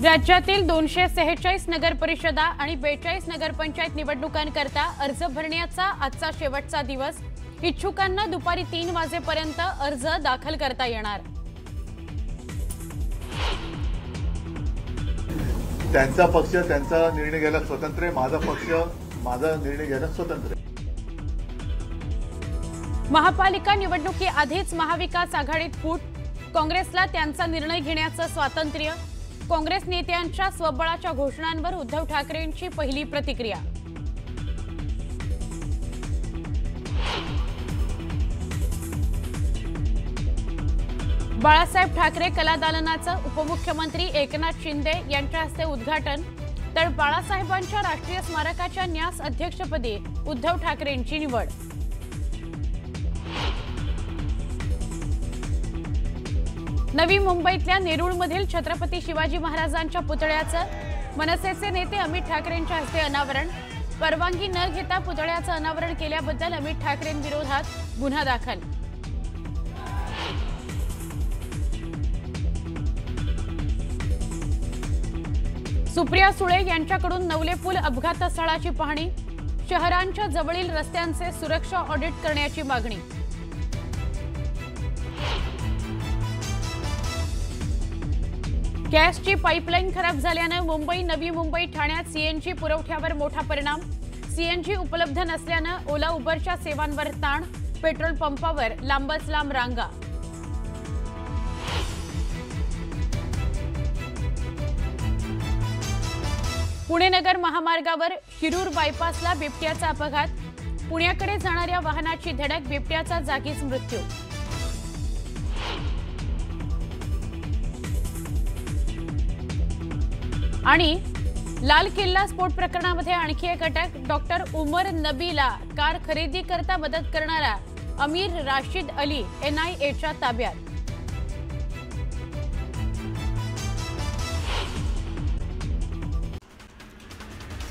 राज्यातील 246 नगर परिषदा आणि 42 नगरपंचायत निवडणुकांकरता अर्ज भरण्याचा आजचा शेवटचा दिवस। इच्छुकांना दुपारी 3 वाजेपर्यंत अर्ज दाखल करता येणार। त्यांचा पक्ष त्यांचा निर्णय घ्यायला स्वतंत्र आहे, माझा पक्ष माझा निर्णय घ्यायला स्वतंत्र आहे। महापालिका निवडणुकीआधीच महाविकास आघाडीत फूट, काँग्रेसला त्यांचा निर्णय घेण्याचं स्वातंत्र्य। काँग्रेस नेत्यांच्या स्वबळाच्या घोषणांवर उद्धव ठाकरेंची पहिली प्रतिक्रिया। बाळासाहेब ठाकरे कला दालनाचं उपमुख्यमंत्री एकनाथ शिंदे यांच्या हस्ते उद्घाटन, तर बाळासाहेबांच्या राष्ट्रीय स्मारकाच्या न्यास अध्यक्षपदी उद्धव ठाकरेंची निवड। नवी मुंबईतल्या नेरूळमधील छत्रपती शिवाजी महाराजांच्या पुतळ्याचं मनसेचे नेते अमित ठाकरेंच्या हस्ते अनावरण। परवानगी न घेता पुतळ्याचं अनावरण केल्याबद्दल अमित ठाकरेंविरोधात गुन्हा दाखल। सुप्रिया सुळे यांच्याकडून नवले पूल अपघातस्थळाची पाहणी, शहरांच्या जवळील रस्त्यांचे सुरक्षा ऑडिट करण्याची मागणी। गॅसची पाईपलाईन खराब झाल्याने मुंबई नवी मुंबई ठाण्यात सीएनजी पुरवठ्यावर मोठा परिणाम। सीएनजी उपलब्ध नसल्याने ओला उबरच्या सेवांवर ताण, पेट्रोल पंपावर लांबच लांब रांगा। पुणे नगर महामार्गावर शिरूर बायपासला बिबट्याचा अपघात, पुण्याकडे जाणाऱ्या वाहनाची धडक, बिबट्याचा जागीच मृत्यू। आणि लाल किल्ला स्फोट प्रकरणामध्ये आणखी एक अटक, डॉक्टर उमर नबीला कार खरेदी करता मदत करणारा अमीर राशिद अली NIAच्या ताब्यात।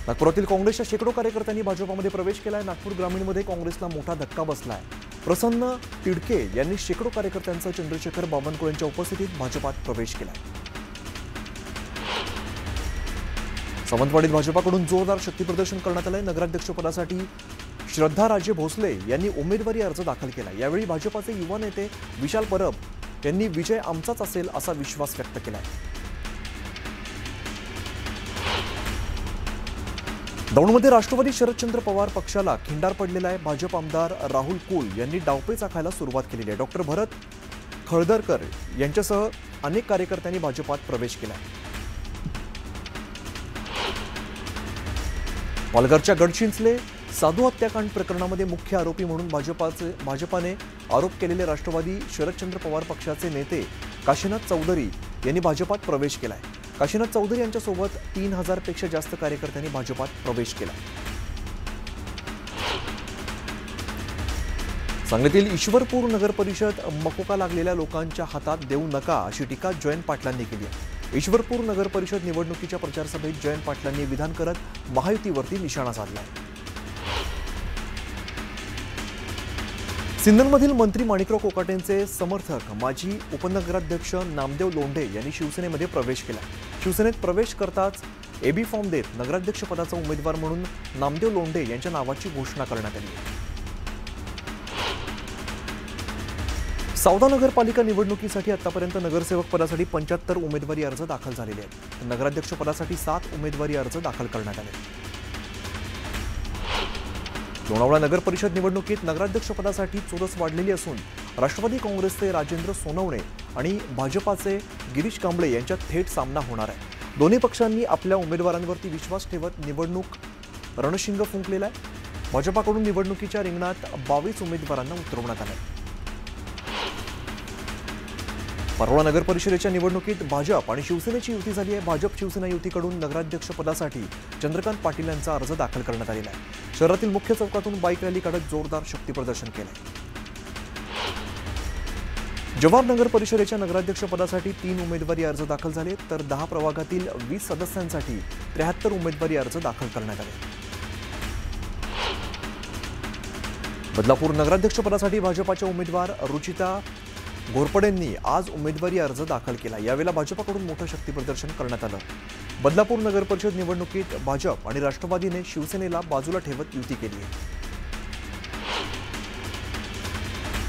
नागपुरातील काँग्रेसच्या शेकडो कार्यकर्त्यांनी भाजपमध्ये प्रवेश केलाय। नागपूर ग्रामीणमध्ये काँग्रेसला मोठा धक्का बसलाय। प्रसन्न तिडके यांनी शेकडो कार्यकर्त्यांचा चंद्रशेखर बावनकुळेंच्या उपस्थितीत भाजपात प्रवेश केलाय। सावंतवाडीत भाजपाकडून जोरदार शक्तीप्रदर्शन करण्यात आलंय। नगराध्यक्षपदासाठी श्रद्धाराजे भोसले यांनी उमेदवारी अर्ज दाखल केला। यावेळी भाजपाचे युवा नेते विशाल परब यांनी विजय आमचाच असेल असा विश्वास व्यक्त केलाय। दौंडमध्ये राष्ट्रवादी शरदचंद्र पवार पक्षाला खिंडार पडलेला आहे। भाजप आमदार राहुल कुल यांनी डावपेच आखायला सुरुवात केलेली आहे। डॉक्टर भरत खळदरकर यांच्यासह अनेक कार्यकर्त्यांनी भाजपात प्रवेश केला। पालघरच्या गडचिंचले साधू हत्याकांड प्रकरणामध्ये मुख्य आरोपी म्हणून भाजपाने आरोप केलेले राष्ट्रवादी शरदचंद्र पवार पक्षाचे नेते काशीनाथ चौधरी यांनी भाजपात प्रवेश केलाय। काशीनाथ चौधरी यांच्यासोबत 3000 पेक्षा जास्त कार्यकर्त्यांनी भाजपात प्रवेश केला। सांगलीतील ईश्वरपूर नगर परिषद मकोका लागलेल्या लोकांच्या हातात देऊ नका अशी टीका जयंत पाटलांनी केली आहे। ईश्वरपूर नगर परिषद निवडणुकीच्या प्रचार सभेत जयंत पाटलांनी विधान करत महायुतीवरती निशाणा साधलाय। सिन्नरमधील मंत्री माणिकराव कोकाटेंचे समर्थक माजी उपनगराध्यक्ष नामदेव लोंढे यांनी शिवसेनेमध्ये प्रवेश केला। शिवसेनेत प्रवेश करताच AB फॉर्म देत नगराध्यक्षपदाचा उमेदवार म्हणून नामदेव लोंढे यांच्या नावाची घोषणा करण्यात आली। सौदा नगरपालिका निवडणुकीसाठी आतापर्यंत नगरसेवक पदासाठी 75 उमेदवारी अर्ज दाखल झालेले आहेत। नगराध्यक्ष पदासाठी 7 उमेदवारी अर्ज दाखल करण्यात आले। लोणावळा नगर परिषद निवडणुकीत नगराध्यक्ष पदासाठी चुरस वाढलेली असून राष्ट्रवादी काँग्रेसचे राजेंद्र सोनवणे आणि भाजपाचे गिरीश कांबळे यांच्यात थेट सामना होणार आहे। दोन्ही पक्षांनी आपल्या उमेदवारांवरती विश्वास ठेवत निवडणूक रणशिंग फुंकलेला आहे। भाजपाकडून निवडणुकीच्या रिंगणात 22 उमेदवारांना उतरवण्यात आले। परोळा नगर परिषदेच्या निवडणुकीत भाजप आणि शिवसेनेची युती झाली आहे। भाजप शिवसेना युतीकडून नगराध्यक्ष पदासाठी चंद्रकांत पाटील यांचा अर्ज दाखल करण्यात आलेला आहे। शहरातील मुख्य चौकातून बाईक रॅली काढत जोरदार शक्तीप्रदर्शन केलंय। जवाहर नगर परिषदेच्या नगराध्यक्ष पदासाठी 3 उमेदवारी अर्ज दाखल झाले, तर 10 प्रभागातील 20 सदस्यांसाठी 73 उमेदवारी अर्ज दाखल करण्यात आले। बदलापूर नगराध्यक्षपदासाठी भाजपाच्या उमेदवार रुचिता घोरपडेंनी आज उमेदवारी अर्ज दाखल केला। यावेळेला भाजपाकडून मोठं शक्ती प्रदर्शन करण्यात आलं। बदलापूर नगर परिषद निवडणुकीत भाजप आणि राष्ट्रवादीने शिवसेनेला बाजूला ठेवत युती केली आहे।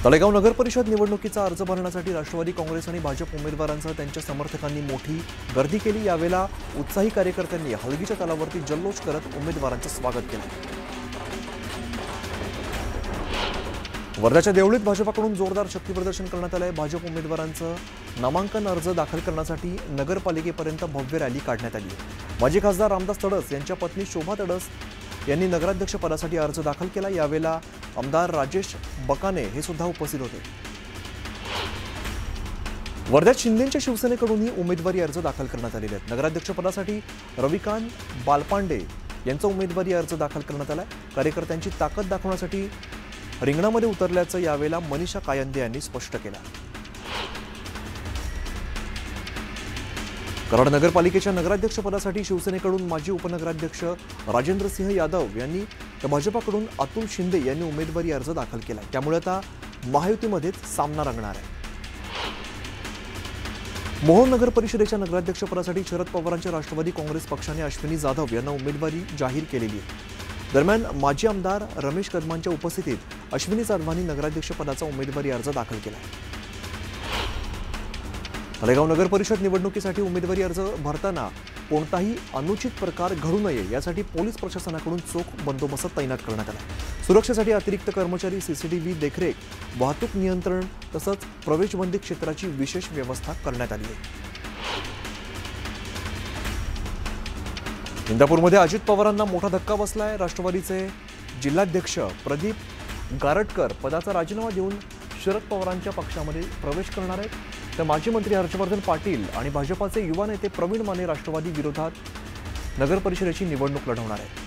तळेगाव नगर परिषद निवडणुकीचा अर्ज भरण्यासाठी राष्ट्रवादी काँग्रेस आणि भाजप उमेदवारांसह त्यांच्या समर्थकांनी मोठी गर्दी केली। यावेळेला उत्साही कार्यकर्त्यांनी हलगीच्या तालावरती जल्लोष करत उमेदवारांचं स्वागत केलं। वर्ध्याच्या देवळीत भाजपाकडून जोरदार शक्ती प्रदर्शन करण्यात आलंय। भाजप उमेदवारांचं नामांकन अर्ज दाखल करण्यासाठी नगरपालिकेपर्यंत भव्य रॅली काढण्यात आली आहे। माजी खासदार रामदास तडस यांच्या पत्नी शोभा तडस यांनी नगराध्यक्ष पदासाठी अर्ज दाखल केला। यावेळेला आमदार राजेश बकाने हे सुद्धा उपस्थित होते। वर्ध्यात शिंदेच्या शिवसेनेकडूनही उमेदवारी अर्ज दाखल करण्यात आलेले आहेत। नगराध्यक्ष पदासाठी रविकांत बालपांडे यांचा उमेदवारी अर्ज दाखल करण्यात आला। कार्यकर्त्यांची ताकद दाखवण्यासाठी रिंगणामध्ये उतरल्याचं यावेळेला मनीषा कायंदे यांनी स्पष्ट केलं। कराड नगरपालिकेच्या नगराध्यक्ष पदासाठी शिवसेनेकडून माजी उपनगराध्यक्ष राजेंद्र सिंह यादव यांनी तर भाजपाकडून अतुल शिंदे यांनी उमेदवारी अर्ज दाखल केला। त्यामुळे आता महायुतीमध्येच सामना रंगणार आहे। मोहोळ नगर परिषदेच्या नगराध्यक्ष पदासाठी शरद पवारांच्या राष्ट्रवादी काँग्रेस पक्षाने अश्विनी जाधव यांना उमेदवारी जाहीर केलेली आहे। दरम्यान माजी आमदार रमेश कदमांच्या उपस्थितीत अश्विनी जाधवांनी नगराध्यक्ष पदाचा उमेदवारी अर्ज दाखल केला। तळेगाव नगर परिषद निवडणुकीसाठी उमेदवारी अर्ज भरताना कोणताही अनुचित प्रकार घडू नये यासाठी पोलीस प्रशासनाकडून चोख बंदोबस्त तैनात करण्यात आला। सुरक्षेसाठी अतिरिक्त कर्मचारी, सीसीटीव्ही देखरेख, वाहतूक नियंत्रण तसंच प्रवेशबंदी क्षेत्राची विशेष व्यवस्था करण्यात आली आहे। इंदापूरमध्ये अजित पवारांना मोठा धक्का बसलाय। राष्ट्रवादीचे जिल्हाध्यक्ष प्रदीप गारटकर पदाचा राजीनामा देऊन शरद पवारांच्या पक्षामध्ये प्रवेश करणार आहेत। तर माजी मंत्री हर्षवर्धन पाटील आणि भाजपाचे युवा नेते प्रवीण माने राष्ट्रवादी विरोधात नगर परिषदेची निवडणूक लढवणार आहेत।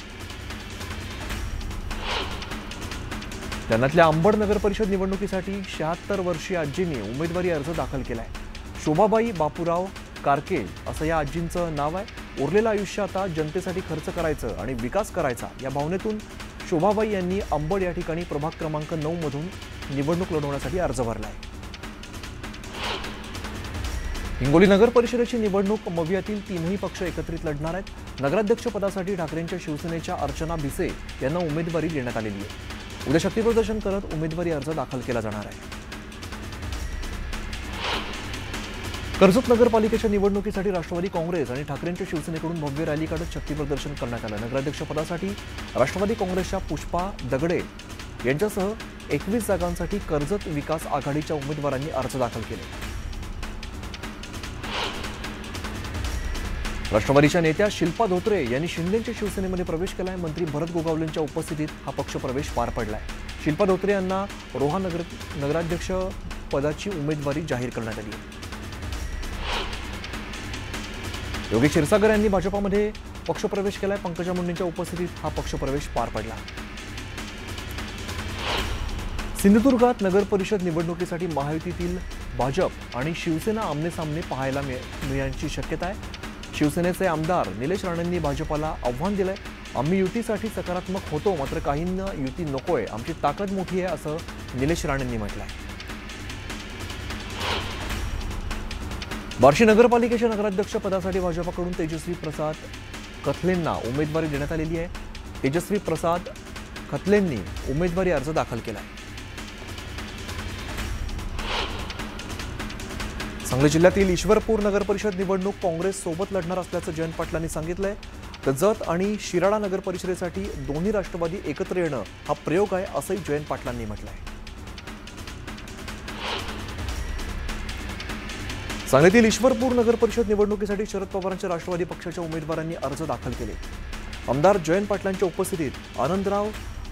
त्यांनातल्या अंबड नगर परिषद निवडणुकीसाठी 76 वर्षीय आजींनी उमेदवारी अर्ज दाखल केलाय। शोभाबाई बापूराव कारके असं या आजींचं नाव आहे। उरलेलं आयुष्य आता जनतेसाठी खर्च करायचं आणि विकास करायचा या भावनेतून शोभाबाई यांनी अंबड या ठिकाणी प्रभाग क्रमांक 9 मधून निवडणूक लढवण्यासाठी अर्ज भरलाय। हिंगोली नगर परिषदेची निवडणूक मवियातील तीनही पक्ष एकत्रित लढणार आहेत। नगराध्यक्ष पदासाठी ठाकरेंच्या शिवसेनेच्या अर्चना भिसे यांना उमेदवारी देण्यात आलेली आहे। उद्या शक्तीप्रदर्शन करत उमेदवारी अर्ज दाखल केला जाणार आहे। कर्जत नगरपालिकेच्या निवडणुकीसाठी राष्ट्रवादी काँग्रेस आणि ठाकरेंच्या शिवसेनेकडून भव्य रॅली काढत शक्तीप्रदर्शन करण्यात आलं। नगराध्यक्ष पदासाठी राष्ट्रवादी काँग्रेसच्या पुष्पा दगडे यांच्यासह 21 जागांसाठी कर्जत विकास आघाडीच्या उमेदवारांनी अर्ज दाखल केले। राष्ट्रवादीच्या नेत्या शिल्पा धोत्रे यांनी शिंदेच्या शिवसेनेमध्ये प्रवेश केलाय। मंत्री भरत गोगावलेंच्या उपस्थितीत हा पक्ष प्रवेश पार पडलाय। शिल्पा धोत्रे यांना रोहा नगराध्यक्ष पदाची उमेदवारी जाहीर करण्यात आली आहे। योगेश क्षीरसागर यांनी भाजपामध्ये पक्षप्रवेश केलाय। पंकजा मुंडेंच्या उपस्थितीत हा पक्षप्रवेश पार पडला। सिंधुदुर्गात नगर परिषद निवडणुकीसाठी महायुतीतील भाजप आणि शिवसेना आमनेसामने पाहायला मिळण्याची शक्यता आहे। शिवसेनेचे आमदार निलेश राणेंनी भाजपाला आव्हान दिलंय। आम्ही युतीसाठी सकारात्मक होतो, मात्र काहींना युती नकोय, आमची ताकद मोठी आहे असं निलेश राणेंनी म्हटलंय। बार्शी नगरपालिकेच्या नगराध्यक्ष पदासाठी भाजपाकडून तेजस्वी प्रसाद कथलेंना उमेदवारी देण्यात आलेली आहे। तेजस्वी प्रसाद कथलेंनी उमेदवारी अर्ज दाखल केला आहे। सांगली जिल्ह्यातील ईश्वरपूर नगर परिषद निवडणूक काँग्रेस सोबत लढणार असल्याचं जयंत पाटलांनी सांगितलंय। तर जत आणि शिराळा नगर परिषदेसाठी दोन्ही राष्ट्रवादी एकत्र येणं हा प्रयोग आहे असंही जयंत पाटलांनी म्हटलंय। सांगलीतील ईश्वरपूर नगर परिषद निवडणुकीसाठी शरद पवारांच्या राष्ट्रवादी पक्षाच्या उमेदवारांनी अर्ज दाखल केले। आमदार जयंत पाटलांच्या उपस्थितीत आनंदराव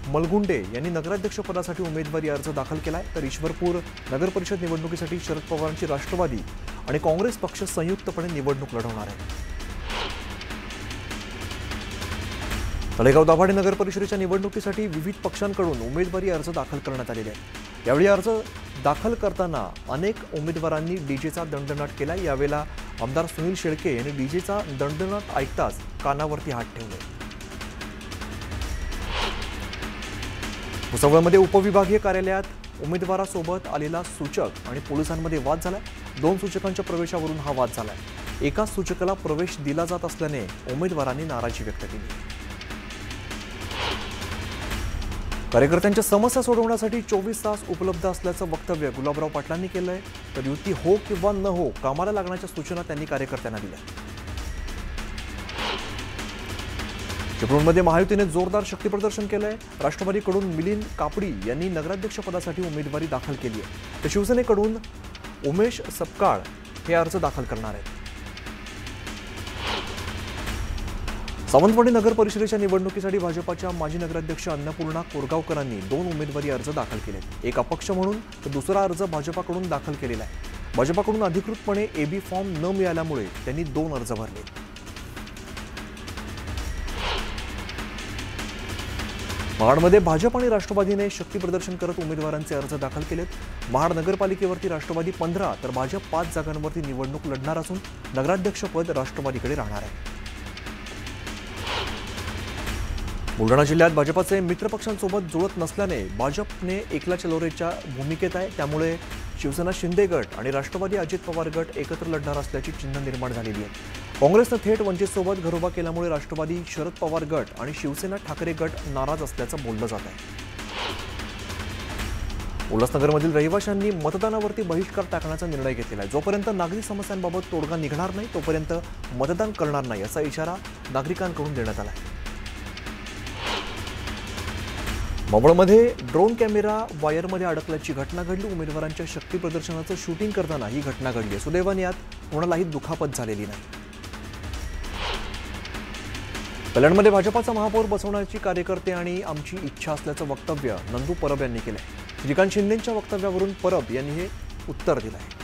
मलगुंडे यांनी नगराध्यक्ष पदासाठी उमेदवारी अर्ज दाखल केलाय। तर ईश्वरपूर नगर परिषद निवडणुकीसाठी शरद पवारांची राष्ट्रवादी आणि काँग्रेस पक्ष संयुक्तपणे निवडणूक लढवणार आहे। तळेगाव दाभाडे नगर परिषदेच्या निवडणुकीसाठी विविध पक्षांकडून उमेदवारी अर्ज दाखल करण्यात आलेले आहेत। यावेळी अर्ज दाखल करताना अनेक उमेदवारांनी डीजेचा दणदणाट केला। यावेळेला आमदार सुनील शेळके यांनी डीजेचा दणदणाट ऐकताच कानावरती हात ठेवले। भुसावळमध्ये उपविभागीय कार्यालयात उमेदवारासोबत आलेला सूचक आणि पोलिसांमध्ये वाद झालाय। 2 सूचकांच्या प्रवेशावरून हा वाद झालाय। एकाच सूचकाला प्रवेश दिला जात असल्याने उमेदवारांनी नाराजी व्यक्त केली। कार्यकर्त्यांच्या समस्या सोडवण्यासाठी 24 तास उपलब्ध असल्याचं वक्तव्य गुलाबराव पाटलांनी केलंय। तर युती हो किंवा न हो कामाला लागण्याच्या सूचना त्यांनी कार्यकर्त्यांना दिल्या। चिपळूणमध्ये महायुतीने जोरदार शक्तीप्रदर्शन केलंय। राष्ट्रवादीकडून मिलिंद कापडी यांनी नगराध्यक्षपदासाठी उमेदवारी दाखल केली आहे। तर शिवसेनेकडून उमेश सपकाळ हे अर्ज दाखल करणार आहेत। सावंतवाडी नगर परिषदेच्या निवडणुकीसाठी भाजपाच्या माजी नगराध्यक्ष अन्नपूर्णा कोरगावकरांनी 2 उमेदवारी अर्ज दाखल केलेत। एक अपक्ष म्हणून तर दुसरा अर्ज भाजपाकडून दाखल केलेला आहे। भाजपाकडून अधिकृतपणे एबी फॉर्म न मिळाल्यामुळे त्यांनी 2 अर्ज भरले। महाडमध्ये भाजप आणि राष्ट्रवादीने शक्ती प्रदर्शन करत उमेदवारांचे अर्ज दाखल केलेत। महाड नगरपालिकेवरती राष्ट्रवादी 15 तर भाजप 5 जागांवरती निवडणूक लढणार असून नगराध्यक्षपद राष्ट्रवादीकडे राहणार आहे। बुलढाणा जिल्ह्यात भाजपाचे मित्रपक्षांसोबत जुळत नसल्याने भाजपने एकला चलोरेच्या भूमिकेत आहे। त्यामुळे शिवसेना शिंदे गट आणि राष्ट्रवादी अजित पवार गट एकत्र लढणार असल्याची चिन्ह निर्माण झालेली आहे। काँग्रेसनं थेट वंचितसोबत घरोबा केल्यामुळे राष्ट्रवादी शरद पवार गट आणि शिवसेना ठाकरे गट नाराज असल्याचं बोललं जात आहे। उल्हासनगरमधील रहिवाशांनी मतदानावरती बहिष्कार टाकण्याचा निर्णय घेतलेला आहे। जोपर्यंत नागरी समस्यांबाबत तोडगा निघणार नाही तोपर्यंत मतदान करणार नाही असा इशारा नागरिकांकडून देण्यात आला आहे। मावळमध्ये ड्रोन कॅमेरा वायरमध्ये अडकल्याची घटना घडली। उमेदवारांच्या शक्ती प्रदर्शनाचं शूटिंग करताना ही घटना घडली आहे। सुदैवाने यात कोणालाही दुखापत झालेली नाही। कल्याणमध्ये भाजपाचा महापौर बसवण्याची कार्यकर्ते आणि आमची इच्छा असल्याचं वक्तव्य नंदू परब यांनी केलंय। श्रीकांत शिंदेंच्या वक्तव्यावरून परब यांनी हे उत्तर दिलंय।